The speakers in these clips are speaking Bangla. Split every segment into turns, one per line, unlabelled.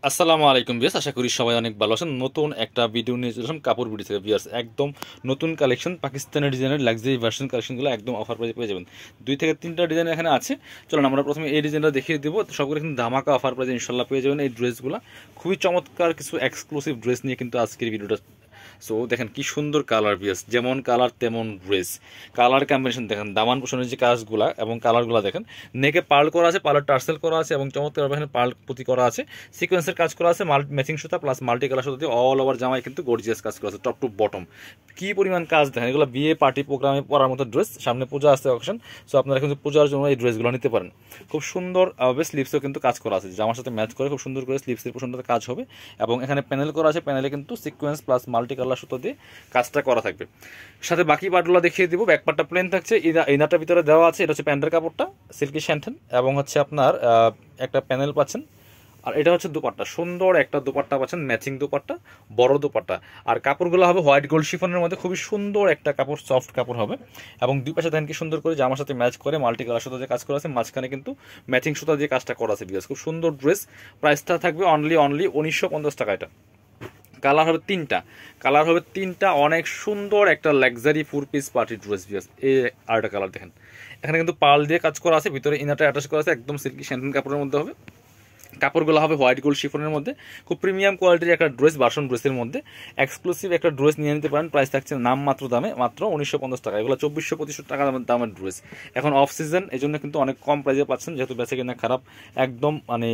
আসসালামু আলাইকুম ভিউয়ার্স, আশা করি সবাই অনেক ভালো আছেন। নতুন একটা ভিডিও নিয়ে চলে আসলাম কাপড় বিডি থেকে ভিউয়ার্স। একদম নতুন কালেকশন, পাকিস্তানি ডিজাইনের লাক্সারি ভার্সন কালেকশনগুলো একদম অফার প্রাইসে পেয়ে যাবেন। 2 থেকে 3টা ডিজাইন এখানে আছে। চলুন আমরা প্রথমে এই ডিজাইনটা দেখিয়ে দেবো। সবগুলো কিন্তু ধামাকা অফার প্রাইসে ইনশাল্লাহ পেয়ে যাবেন। এই ড্রেসগুলো খুবই চমৎকার কিছু এক্সক্লুসিভ ড্রেস নিয়ে কিন্তু আজকের ভিডিওটা। সো দেখেন কি সুন্দর কালার ভিউয়ার্স, যেমন কালার তেমন ড্রেস। কালার কম্বিনেশন দেখেন, দামান পোষণের যে কাজগুলা এবং কালারগুলো দেখেন। নেকে পার্ল করা আছে, পার্লার টার্সেল করা আছে এবং চমৎকার এখানে পার্ল পুঁতি করা আছে, সিকোয়েন্সের কাজ করা আছে, ম্যাচিং সুতা প্লাস মাল্টি কালার সুতা দিয়ে অল ওভার জামায় কিন্তু গর্জিয়াস কাজ করা আছে টপ টু বটম। কি পরিমাণ কাজ দেখেন, এগুলো বিয়ে পার্টি প্রোগ্রামে পরার মতো ড্রেস। সামনে পূজা আসতে অকেশন, সো আপনারা কিন্তু পূজার জন্য এই ড্রেসগুলো নিতে পারেন। খুব সুন্দর স্লিভসেও কিন্তু কাজ করা আছে, জামার সাথে ম্যাচ করে খুব সুন্দর করে স্লিভসের পোষণটাতে কাজ হবে। এবং এখানে প্যানেল করা আছে, প্যানেলে কিন্তু সিকোয়েন্স প্লাস মাল্টি কালার সুতো দিয়ে কাজটা করা থাকবে। সাথে বাকি পার্টগুলো দেখিয়ে দিব। ব্যাক পার্টটা প্লেন থাকছে, ইনারটার ভিতরে দেওয়া আছে। এটা হচ্ছে প্যান্টের কাপড়টা সিল্কি শ্যান্টেন এবং হচ্ছে আপনার একটা প্যানেল পাচ্ছেন। আর এটা হচ্ছে দুপাট্টা, সুন্দর একটা দুপাট্টা পাচ্ছেন, ম্যাচিং দুপাট্টা, বড় দুপাট্টা। আর কাপড়গুলো হবে হোয়াইট গোল্ড শিফনের মধ্যে, খুবই সুন্দর একটা কাপড়, সফট কাপড় হবে। এবং দুই পাশে দেখেন কি সুন্দর করে জামার সাথে ম্যাচ করে মাল্টি কালার সুতা দিয়ে কাজ করা আছে, মাঝখানে কিন্তু ম্যাচিং সুতা দিয়ে কাজটা করা আছে। বিকজ খুব সুন্দর ড্রেস। প্রাইসটা থাকবে অনলি 1950 টাকা। এটা কালার হবে 3টা, কালার হবে 3টা। অনেক সুন্দর একটা লাক্সারি 4 পিস পার্টি ড্রেস বিয়াস। এই আরেকটা কালার দেখেন, এখানে কিন্তু পার্ল দিয়ে কাজ করা আছে, ভিতরে ইনারটা অ্যাটাচ করা আছে, একদম সিল্কি শ্যান্টেন কাপড়ের মধ্যে হবে। কাপড়গুলো হবে হোয়াইট গোল্ড শিফনের মধ্যে, খুব প্রিমিয়াম কোয়ালিটির একটা ড্রেস, ভার্সন ড্রেসের মধ্যে এক্সক্লুসিভ একটা ড্রেস নিয়ে নিতে পারেন। প্রাইস থাকছে নাম মাত্র দামে মাত্র 1950 টাকা। এগুলো 2400-2500 টাকা দামের ড্রেস। এখন অফ সিজন, এই জন্য কিন্তু অনেক কম প্রাইসে পাচ্ছেন, যেহেতু বেচে কিনা খারাপ। একদম মানে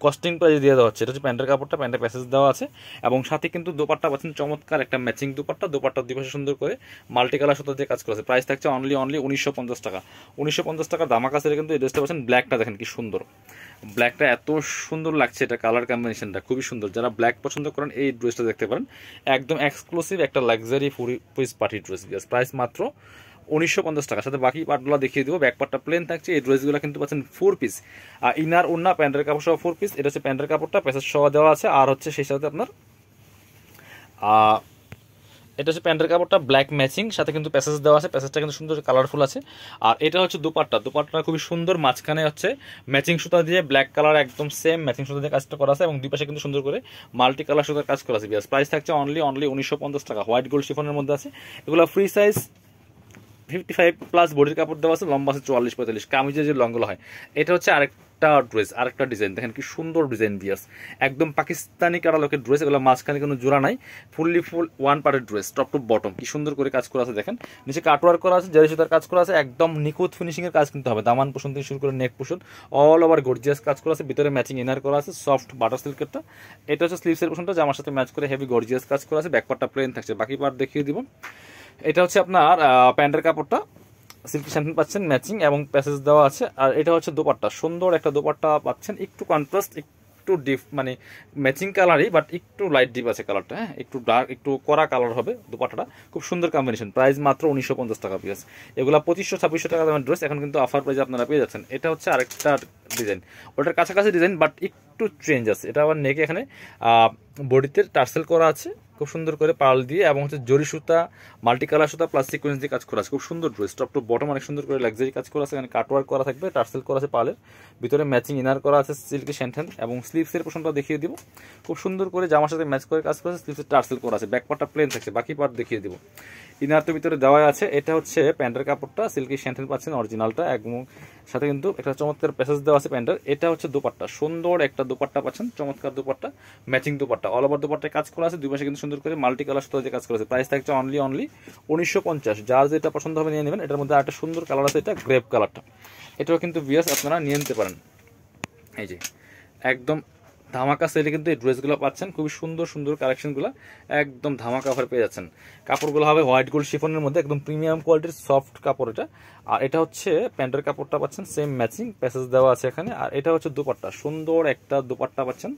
কস্টিং প্রাইস দিয়ে দেওয়া হচ্ছে। এটা হচ্ছে প্যান্টের কাপড়টা, প্যান্টের প্যাসেজ দেওয়া আছে এবং সাথে কিন্তু দোপাট্টা পাচ্ছেন চমৎকার একটা ম্যাচিং দোপাট্টা। দোপাট্টার দুপাশে সুন্দর করে মাল্টি কালার সুতো দিয়ে কাজ করেছে। প্রাইস থাকছে অনলি 1950 টাকা। 1950 টাকা ধামাকা সেলে কিন্তু এই ড্রেসটা পাচ্ছেন। ব্ল্যাকটা দেখেন কি সুন্দর, ব্ল্যাকটা এত সুন্দর লাগছে, এটা কালার কম্বিনেশনটা খুবই সুন্দর। যারা ব্ল্যাক পছন্দ করেন এই ড্রেসটা দেখতে পারেন। একদম এক্সক্লুসিভ একটা luxury 4 piece party dress. Price মাত্র 1950 টাকা। সাথে বাকি পার্টগুলো দেখিয়ে দিব। ব্যাক পার্টটা প্লেন থাকছে। এই ড্রেসগুলো কিন্তু পাচ্ছেন 4 পিস। আর ইনার ওন্না প্যান্টের কাপড় সহ 4 পিস। এটা হচ্ছে প্যান্টের কাপড়টা, প্যাসেজ সহ দেওয়া আছে। আর হচ্ছে সেই সাথে আপনার এটা হচ্ছে প্যান্টের কাপড়টা ব্ল্যাক ম্যাচিং, সাথে কিন্তু প্যাসেজ দেওয়া আছে। প্যাসেজটা কিন্তু সুন্দর কালারফুল আছে। আর এটা হচ্ছে দুপাট্টা, দুপাট্টা খুবই সুন্দর, মাঝখানে হচ্ছে ম্যাচিং সুতা দিয়ে ব্ল্যাক কালার একদম সেম ম্যাচিং সুতা দিয়ে কাজটা করা আছে এবং দুই পাশে কিন্তু সুন্দর করে মাল্টি কালার সুতার কাজ করা আছে। প্রাইস থাকছে অনলি 1950 টাকা। হোয়াইট গোল্ড শিফনের মধ্যে আছে। এগুলো ফ্রি সাইজ 55+ বডির কাপড় দেওয়া আছে, লম্বা আছে 44-45। কামিজের যে লংগুলো হয়, এটা হচ্ছে আরেকটা ড্রেস, আরেকটা ডিজাইন দেখেন কি সুন্দর ডিজাইন বিয়াস। একদম পাকিস্তানি কাটালোকের ড্রেস। এগুলো মাঝখানে কোনো জোড়া নাই, ফুল ওয়ান পার্টের ড্রেস, টপ টু বটম। কি সুন্দর করে কাজ করা আছে দেখেন। নিচে কাটওয়ার্ক করা আছে, জারি সুতার কাজ করা আছে, একদম নিখুঁত ফিনিশিং এর কাজ কিন্তু হবে। দামান পোষণ থেকে শুরু করে নেক পোষণ অল ওভার গর্জিয়াস কাজ করা আছে। ভিতরে ম্যাচিং ইনার করা আছে, সফট বাটার সিল্কেরটা। এটা হচ্ছে স্লিভসের পোষণটা, জামার সাথে ম্যাচ করে হেভি গর্জিয়াস কাজ করা আছে। ব্যাক পার্টটা প্লেন থাকছে, বাকি পার্ট দেখিয়ে দিব। এটা হচ্ছে আপনার প্যান্টের কাপড়টা, সিল্কি শ্যান্টেন পাচ্ছেন ম্যাচিং এবং প্যাসেজ দেওয়া আছে। আর এটা হচ্ছে দোপাট্টা, সুন্দর একটা দোপাট্টা পাচ্ছেন, একটু কন্ট্রাস্ট, একটু ডিপ, মানে ম্যাচিং কালারই বাট একটু লাইট ডিপ আছে কালারটা। হ্যাঁ, একটু ডার্ক, একটু কড়া কালার হবে দোপাট্টাটা। খুব সুন্দর কম্বিনেশন। প্রাইস মাত্র 1950 টাকা পিস। এগুলো 2500-2600 টাকা দামের ড্রেস, এখন কিন্তু অফার প্রাইসে আপনারা পেয়ে যাচ্ছেন। এটা হচ্ছে আরেকটা ডিজাইন, ওটার কাছাকাছি ডিজাইন বাট একটু চেঞ্জ আছে। এটা আবার নেকে এখানে বডিতে টার্সেল করা আছে খুব সুন্দর করে পার্ল দিয়ে, এবং হচ্ছে জরি সুতা, মাল্টি কালার সুতা প্লাস সিকোয়েন্স দিয়ে কাজ করা আছে। খুব সুন্দর ড্রেস, টপ টু বটম অনেক সুন্দর করে লাক্সারি কাজ করা আছে। এখানে কাটওয়ার্ক করা থাকবে, টার্সেল করা আছে পার্লের ভিতরে, ম্যাচিং ইনার করা আছে সিল্কি শ্যান্টেন এবং স্লিভসের পোর্শনটা দেখিয়ে দিব। খুব সুন্দর করে জামার সাথে ম্যাচ করে কাজ করা আছে, স্লিভসের টার্সেল করা আছে। ব্যাক পার্টটা প্লেন থাকছে, বাকি পার্ট দেখিয়ে দিব। ইনার তো ভিতরে দেওয়া আছে। এটা হচ্ছে প্যান্টের কাপড়টা, সিল্কি শ্যান্টেন পাচ্ছেন অরিজিনালটা, এবং সাথে কিন্তু একটা চমৎকার প্যাসেজ দেওয়া আছে প্যান্টের। এটা হচ্ছে দোপাট্টা, সুন্দর একটা দোপাট্টা পাচ্ছেন, চমৎকার dupatta, matching dupatta, all over দোপাট্টায় কাজ করা আছে। দুই পাশে কিন্তু সুন্দর করে মাল্টি কালার সুতো দিয়ে কাজ করা আছে। প্রাইস থাকছে অনলি 1950। যার যেটা পছন্দ হবে নিয়ে নেবেন। এটার মধ্যে আরেকটা সুন্দর কালার আছে, এটা গ্রেপ কালারটা। এটাও কিন্তু ভিউয়ার্স আপনারা নিয়ে নিতে পারেন। এই যে একদম ধামাকা সেলে কিন্তু এই ড্রেসগুলো পাচ্ছেন, খুবই সুন্দর সুন্দর কালেকশনগুলো একদম ধামাকা অফার পেয়ে যাচ্ছেন। কাপড়গুলো হবে হোয়াইট গোল্ড শিফনের মধ্যে, একদম প্রিমিয়াম কোয়ালিটির সফট কাপড় এটা। আর এটা হচ্ছে প্যান্টের কাপড়টা পাচ্ছেন সেম ম্যাচিং, প্যাসেজ দেওয়া আছে এখানে। আর এটা হচ্ছে দুপাট্টা, সুন্দর একটা দুপাট্টা পাচ্ছেন।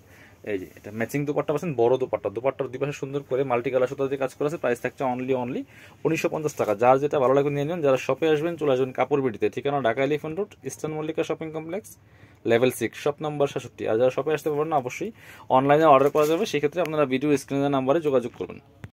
এই যে এটা ম্যাচিং দুপাট্টা পাচ্ছেন, বড় দুপাট্টা। দুপাট্টার দুই পাশে সুন্দর করে মাল্টি কালার সুতা দিয়ে কাজ করা আছে। প্রাইস থাকছে অনলি 1950 টাকা। যার যেটা ভালো লাগবে নিয়ে নেবেন। যারা শপে আসবেন চলে আসবেন কাপড় বিডিতে, ঠিকানা Dhaka elephant road, eastern Mallika shopping complex, level 6, shop number 66। আর যারা শপে আসতে পারবেন না, অবশ্যই অনলাইনে অর্ডার করা যাবে। সেক্ষেত্রে আপনারা ভিডিও স্ক্রিনের নাম্বারে যোগাযোগ করবেন।